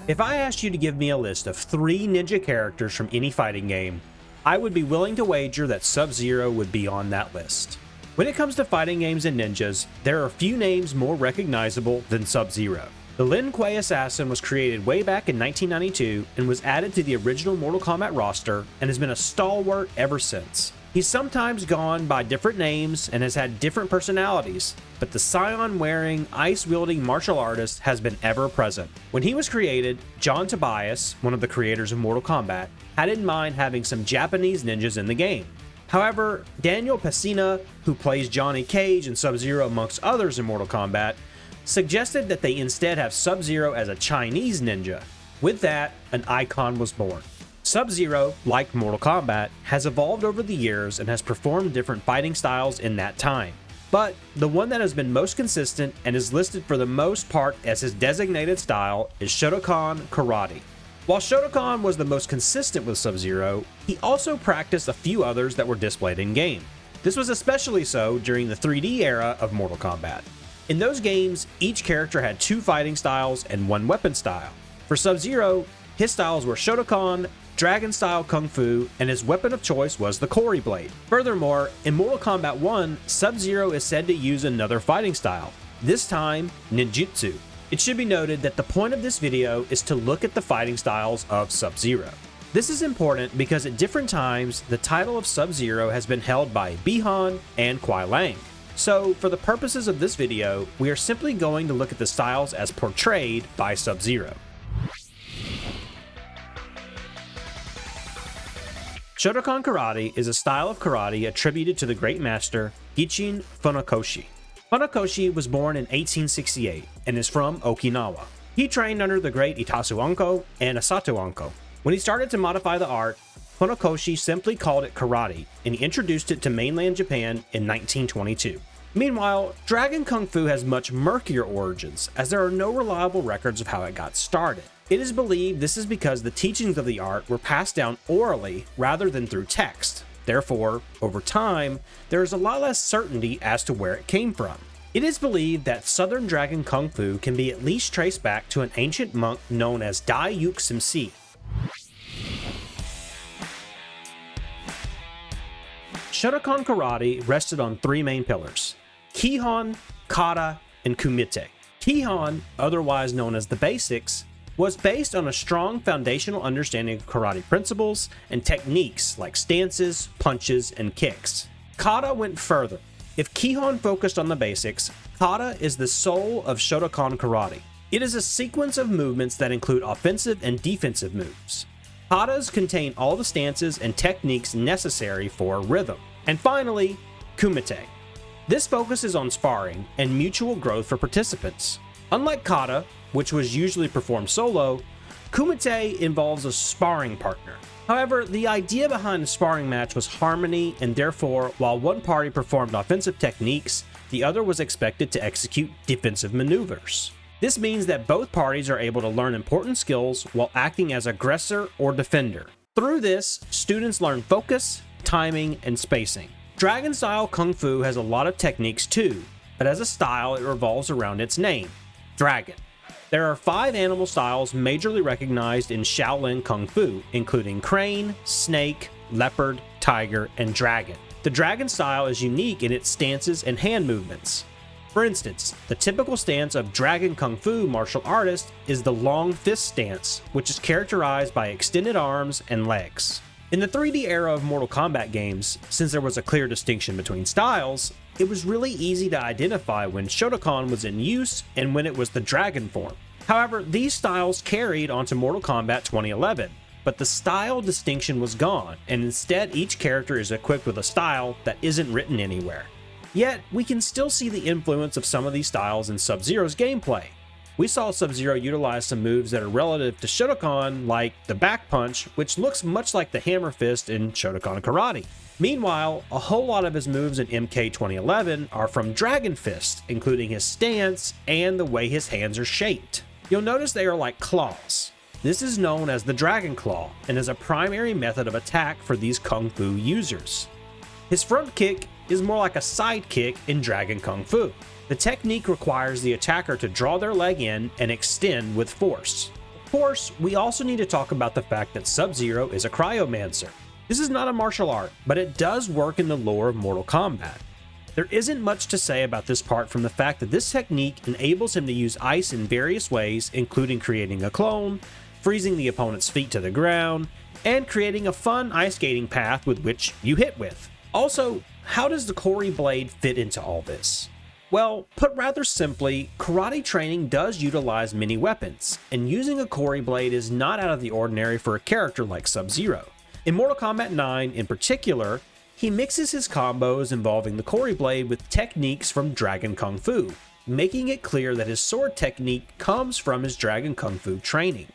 If I asked you to give me a list of 3 ninja characters from any fighting game, I would be willing to wager that Sub-Zero would be on that list. When it comes to fighting games and ninjas, there are few names more recognizable than Sub-Zero. The Lin Kuei assassin was created way back in 1992 and was added to the original Mortal Kombat roster and has been a stalwart ever since. He's sometimes gone by different names and has had different personalities, but the scion-wearing, ice-wielding martial artist has been ever present. When he was created, John Tobias, one of the creators of Mortal Kombat, had in mind having some Japanese ninjas in the game. However, Daniel Pesina, who plays Johnny Cage and Sub-Zero amongst others in Mortal Kombat, suggested that they instead have Sub-Zero as a Chinese ninja. With that, an icon was born. Sub-Zero, like Mortal Kombat, has evolved over the years and has performed different fighting styles in that time. But the one that has been most consistent and is listed for the most part as his designated style is Shotokan Karate. While Shotokan was the most consistent with Sub-Zero, he also practiced a few others that were displayed in-game. This was especially so during the 3D era of Mortal Kombat. In those games, each character had 2 fighting styles and 1 weapon style. For Sub-Zero, his styles were Shotokan, Dragon-style Kung Fu, and his weapon of choice was the Kori Blade. Furthermore, in Mortal Kombat 1, Sub-Zero is said to use another fighting style, this time Ninjutsu. It should be noted that the point of this video is to look at the fighting styles of Sub-Zero. This is important because at different times, the title of Sub-Zero has been held by Bi-Han and Kuai Liang. So, for the purposes of this video, we are simply going to look at the styles as portrayed by Sub-Zero. Shotokan Karate is a style of karate attributed to the great master Gichin Funakoshi. Funakoshi was born in 1868 and is from Okinawa. He trained under the great Itasu Anko and Asato Anko. When he started to modify the art, Funakoshi simply called it karate, and he introduced it to mainland Japan in 1922. Meanwhile, Dragon Kung Fu has much murkier origins, as there are no reliable records of how it got started. It is believed this is because the teachings of the art were passed down orally rather than through text. Therefore, over time, there is a lot less certainty as to where it came from. It is believed that Southern Dragon Kung Fu can be at least traced back to an ancient monk known as Dai Yuk Simsi. Shotokan Karate rested on 3 main pillars: Kihon, Kata, and Kumite. Kihon, otherwise known as the basics, was based on a strong foundational understanding of karate principles and techniques like stances, punches, and kicks. Kata went further. If Kihon focused on the basics, Kata is the soul of Shotokan Karate. It is a sequence of movements that include offensive and defensive moves. Katas contain all the stances and techniques necessary for rhythm. And finally, Kumite. This focuses on sparring and mutual growth for participants. Unlike Kata, which was usually performed solo, Kumite involves a sparring partner. However, the idea behind the sparring match was harmony, and therefore, while one party performed offensive techniques, the other was expected to execute defensive maneuvers. This means that both parties are able to learn important skills while acting as aggressor or defender. Through this, students learn focus, timing, and spacing. Dragon-style Kung Fu has a lot of techniques too, but as a style it revolves around its name, Dragon. There are 5 animal styles majorly recognized in Shaolin Kung Fu, including crane, snake, leopard, tiger, and dragon. The dragon style is unique in its stances and hand movements. For instance, the typical stance of Dragon Kung Fu martial artist is the long fist stance, which is characterized by extended arms and legs. In the 3D era of Mortal Kombat games, since there was a clear distinction between styles, it was really easy to identify when Shotokan was in use and when it was the dragon form. However, these styles carried onto Mortal Kombat 2011, but the style distinction was gone, and instead each character is equipped with a style that isn't written anywhere. Yet, we can still see the influence of some of these styles in Sub-Zero's gameplay. We saw Sub-Zero utilize some moves that are relative to Shotokan, like the back punch, which looks much like the hammer fist in Shotokan Karate. Meanwhile, a whole lot of his moves in MK 2011 are from Dragon Fist, including his stance and the way his hands are shaped. You'll notice they are like claws. This is known as the Dragon Claw and is a primary method of attack for these Kung Fu users. His front kick is more like a side kick in Dragon Kung Fu. The technique requires the attacker to draw their leg in and extend with force. course, we also need to talk about the fact that Sub-Zero is a cryomancer. This is not a martial art, but it does work in the lore of Mortal Kombat. There isn't much to say about this part from the fact that this technique enables him to use ice in various ways, including creating a clone, freezing the opponent's feet to the ground, and creating a fun ice skating path with which you hit with. Also, how does the Kuei blade fit into all this? Well, put rather simply, karate training does utilize many weapons, and using a Kuei blade is not out of the ordinary for a character like Sub-Zero. In Mortal Kombat 9 in particular, he mixes his combos involving the Kuei blade with techniques from Dragon Kung Fu, making it clear that his sword technique comes from his Dragon Kung Fu training.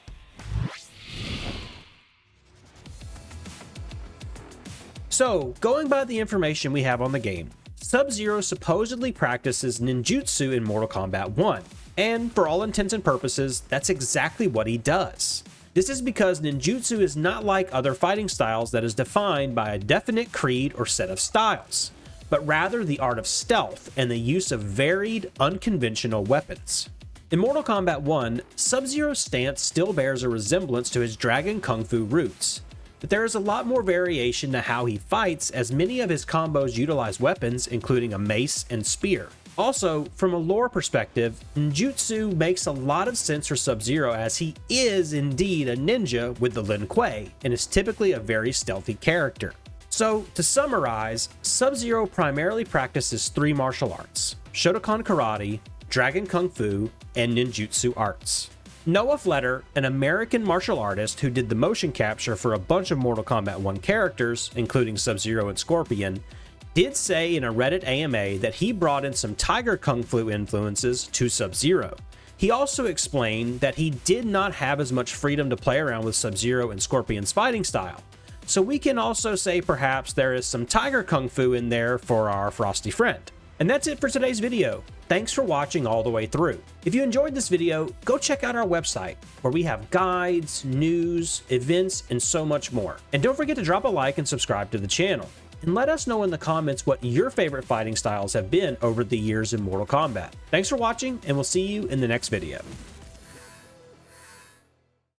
So, going by the information we have on the game, Sub-Zero supposedly practices ninjutsu in Mortal Kombat 1, and for all intents and purposes, that's exactly what he does. This is because ninjutsu is not like other fighting styles that is defined by a definite creed or set of styles, but rather the art of stealth and the use of varied, unconventional weapons. In Mortal Kombat 1, Sub-Zero's stance still bears a resemblance to his Dragon Kung Fu roots, but there is a lot more variation to how he fights, as many of his combos utilize weapons including a mace and spear. Also, from a lore perspective, ninjutsu makes a lot of sense for Sub-Zero, as he is indeed a ninja with the Lin Kuei and is typically a very stealthy character. So, to summarize, Sub-Zero primarily practices three martial arts: Shotokan Karate, Dragon Kung Fu, and ninjutsu arts. Noah Fletter, an American martial artist who did the motion capture for a bunch of Mortal Kombat 1 characters, including Sub-Zero and Scorpion, did say in a Reddit AMA that he brought in some Tiger Kung Fu influences to Sub-Zero. He also explained that he did not have as much freedom to play around with Sub-Zero and Scorpion's fighting style, so we can also say perhaps there is some Tiger Kung Fu in there for our frosty friend. And that's it for today's video. Thanks for watching all the way through. If you enjoyed this video, go check out our website, where we have guides, news, events, and so much more. And don't forget to drop a like and subscribe to the channel. And let us know in the comments what your favorite fighting styles have been over the years in Mortal Kombat. Thanks for watching, and we'll see you in the next video.